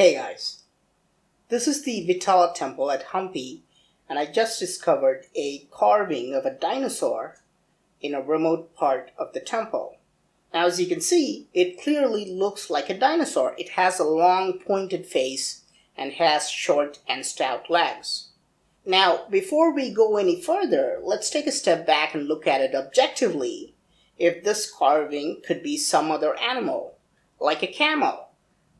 Hey guys, this is the Vittala Temple at Hampi, and I just discovered a carving of a dinosaur in a remote part of the temple. Now, as you can see, it clearly looks like a dinosaur. It has a long pointed face and has short and stout legs. Now, before we go any further, let's take a step back and look at it objectively. If this carving could be some other animal, like a camel.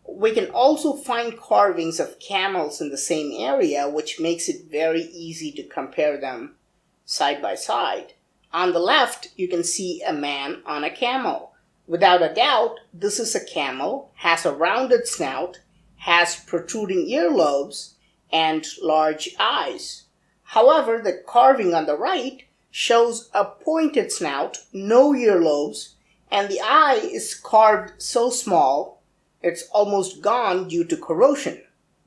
We can also find carvings of camels in the same area, which makes it very easy to compare them side by side. On the left, you can see a man on a camel. Without a doubt, this is a camel, has a rounded snout, has protruding earlobes, and large eyes. However, the carving on the right shows a pointed snout, no earlobes, and the eye is carved so small it's almost gone due to corrosion.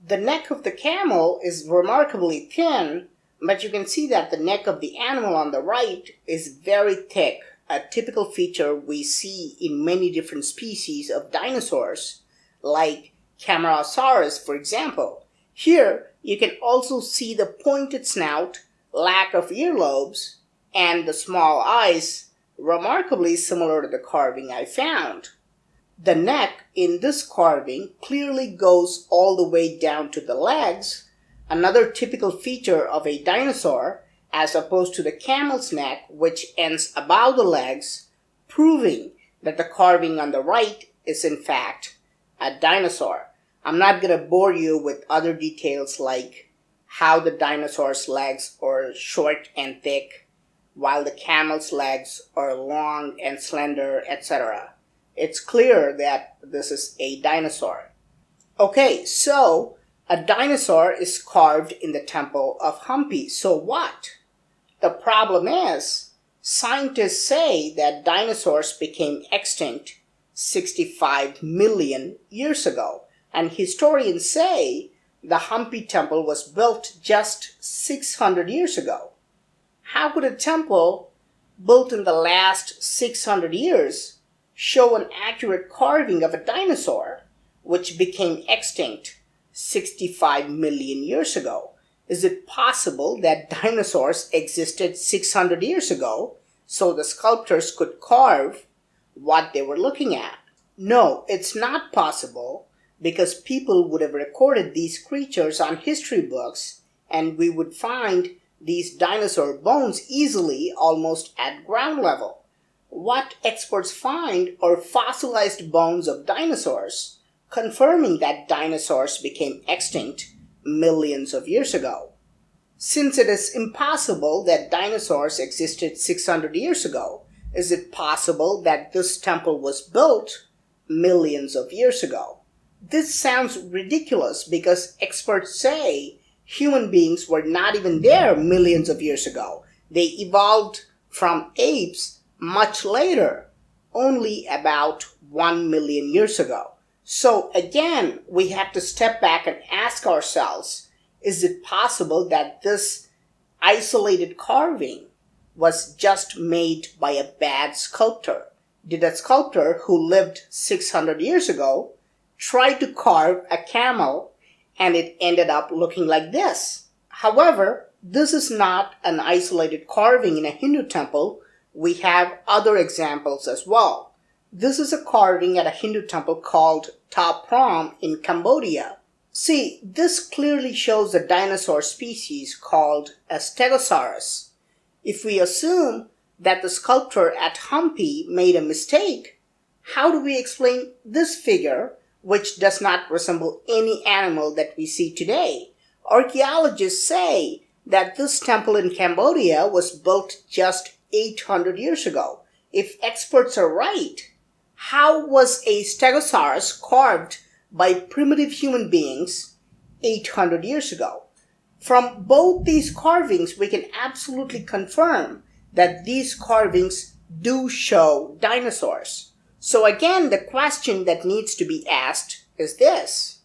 The neck of the camel is remarkably thin, but you can see that the neck of the animal on the right is very thick, a typical feature we see in many different species of dinosaurs, like Camarasaurus, for example. Here, you can also see the pointed snout, lack of earlobes, and the small eyes, remarkably similar to the carving I found. The neck in this carving clearly goes all the way down to the legs, another typical feature of a dinosaur, as opposed to the camel's neck, which ends above the legs, proving that the carving on the right is in fact a dinosaur. I'm not going to bore you with other details like how the dinosaur's legs are short and thick, while the camel's legs are long and slender, etc. It's clear that this is a dinosaur. Okay, so a dinosaur is carved in the temple of Hampi. So what? The problem is, scientists say that dinosaurs became extinct 65 million years ago. And historians say the Hampi temple was built just 600 years ago. How could a temple built in the last 600 years show an accurate carving of a dinosaur which became extinct 65 million years ago? Is it possible that dinosaurs existed 600 years ago so the sculptors could carve what they were looking at? No, it's not possible because people would have recorded these creatures on history books and we would find these dinosaur bones easily almost at ground level. What experts find are fossilized bones of dinosaurs, confirming that dinosaurs became extinct millions of years ago. Since it is impossible that dinosaurs existed 600 years ago, is it possible that this temple was built millions of years ago? This sounds ridiculous because experts say human beings were not even there millions of years ago. They evolved from apes much later, only about 1 million years ago. So again, we have to step back and ask ourselves, is it possible that this isolated carving was just made by a bad sculptor? Did a sculptor who lived 600 years ago try to carve a camel and it ended up looking like this? However, this is not an isolated carving in a Hindu temple. We have other examples as well. This is a carving at a Hindu temple called Prohm in Cambodia. See, this clearly shows a dinosaur species called a stegosaurus. If we assume that the sculptor at Hampi made a mistake, how do we explain this figure, which does not resemble any animal that we see today? Archaeologists say that this temple in Cambodia was built just 800 years ago. If experts are right, how was a stegosaurus carved by primitive human beings 800 years ago? From both these carvings, we can absolutely confirm that these carvings do show dinosaurs. So again, the question that needs to be asked is this: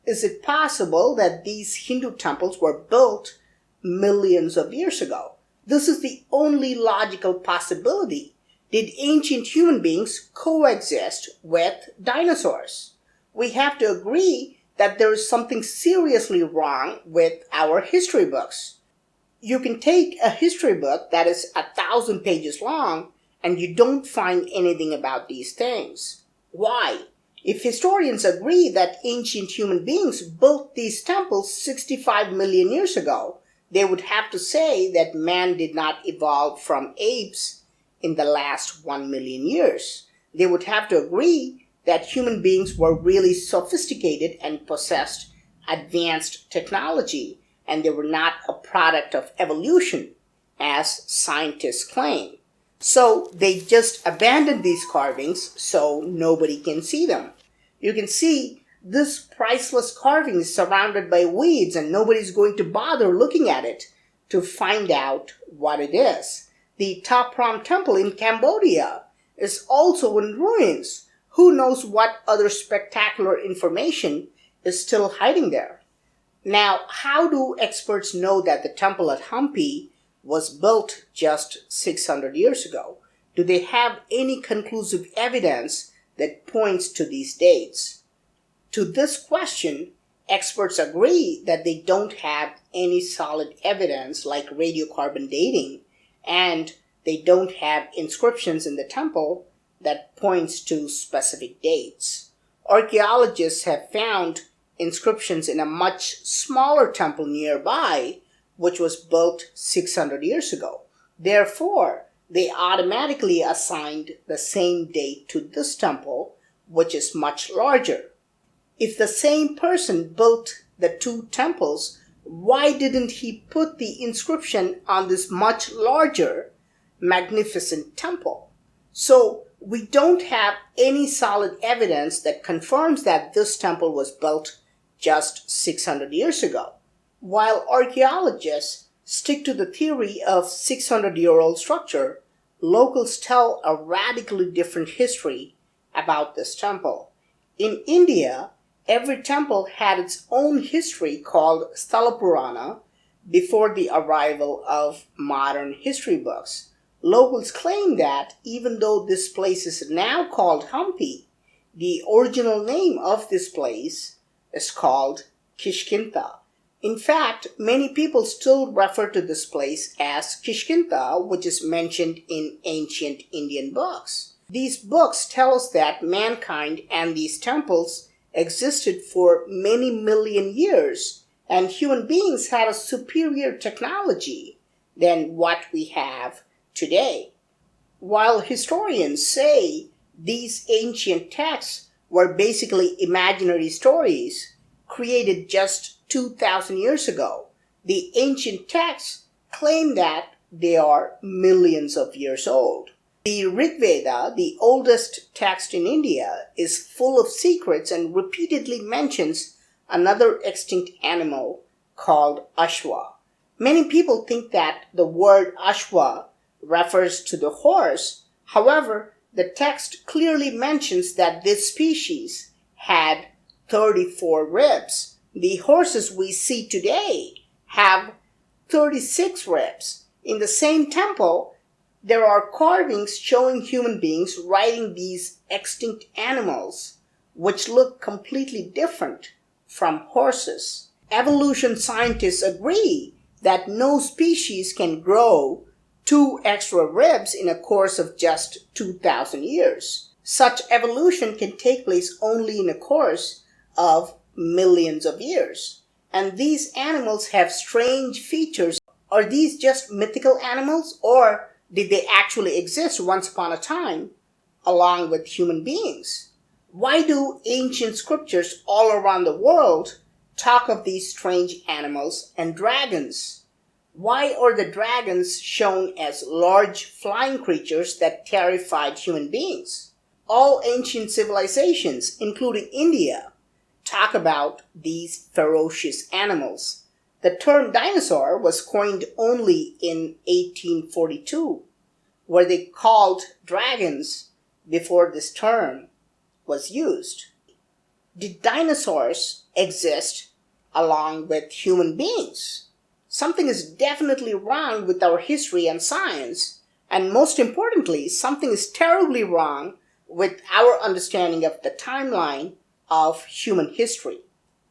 is it possible that these Hindu temples were built millions of years ago? This is the only logical possibility. Did ancient human beings coexist with dinosaurs? We have to agree that there is something seriously wrong with our history books. You can take a history book that is 1,000 pages long and you don't find anything about these things. Why? If historians agree that ancient human beings built these temples 65 million years ago, they would have to say that man did not evolve from apes in the last 1 million years. They would have to agree that human beings were really sophisticated and possessed advanced technology, and they were not a product of evolution, as scientists claim. So they just abandoned these carvings so nobody can see them. You can see this priceless carving is surrounded by weeds and nobody's going to bother looking at it to find out what it is. The Prohm Temple in Cambodia is also in ruins. Who knows what other spectacular information is still hiding there? Now, how do experts know that the temple at Hampi was built just 600 years ago? Do they have any conclusive evidence that points to these dates? To this question, experts agree that they don't have any solid evidence like radiocarbon dating, and they don't have inscriptions in the temple that points to specific dates. Archaeologists have found inscriptions in a much smaller temple nearby, which was built 600 years ago. Therefore, they automatically assigned the same date to this temple, which is much larger. If the same person built the two temples, why didn't he put the inscription on this much larger, magnificent temple? So, we don't have any solid evidence that confirms that this temple was built just 600 years ago. While archaeologists stick to the theory of 600-year-old structure, locals tell a radically different history about this temple. In India, every temple had its own history called Sthala Purana before the arrival of modern history books. Locals claim that even though this place is now called Hampi, the original name of this place is called Kishkinta. In fact, many people still refer to this place as Kishkinta, which is mentioned in ancient Indian books. These books tell us that mankind and these temples existed for many million years, and human beings had a superior technology than what we have today. While historians say these ancient texts were basically imaginary stories created just 2,000 years ago, the ancient texts claim that they are millions of years old. The Rig Veda, the oldest text in India, is full of secrets and repeatedly mentions another extinct animal called Ashwa. Many people think that the word Ashwa refers to the horse. However, the text clearly mentions that this species had 34 ribs. The horses we see today have 36 ribs. In the same temple, there are carvings showing human beings riding these extinct animals, which look completely different from horses. Evolution scientists agree that no species can grow 2 extra ribs in a course of just 2,000 years. Such evolution can take place only in a course of millions of years. And these animals have strange features. Are these just mythical animals, or did they actually exist once upon a time along with human beings? Why do ancient scriptures all around the world talk of these strange animals and dragons? Why are the dragons shown as large flying creatures that terrified human beings? All ancient civilizations, including India, talk about these ferocious animals. The term dinosaur was coined only in 1842, where they called dragons before this term was used. Did dinosaurs exist along with human beings? Something is definitely wrong with our history and science, and most importantly, something is terribly wrong with our understanding of the timeline of human history.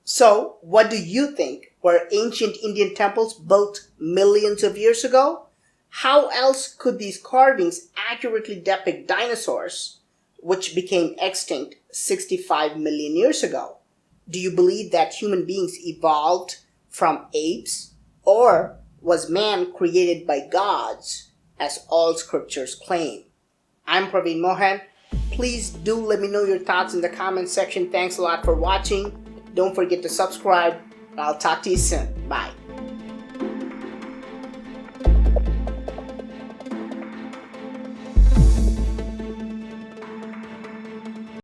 So, what do you think? Were ancient Indian temples built millions of years ago? How else could these carvings accurately depict dinosaurs, which became extinct 65 million years ago? Do you believe that human beings evolved from apes? Or was man created by gods, as all scriptures claim? I'm Praveen Mohan. Please do let me know your thoughts in the comment section. Thanks a lot for watching. Don't forget to subscribe. I'll talk to you soon. Bye.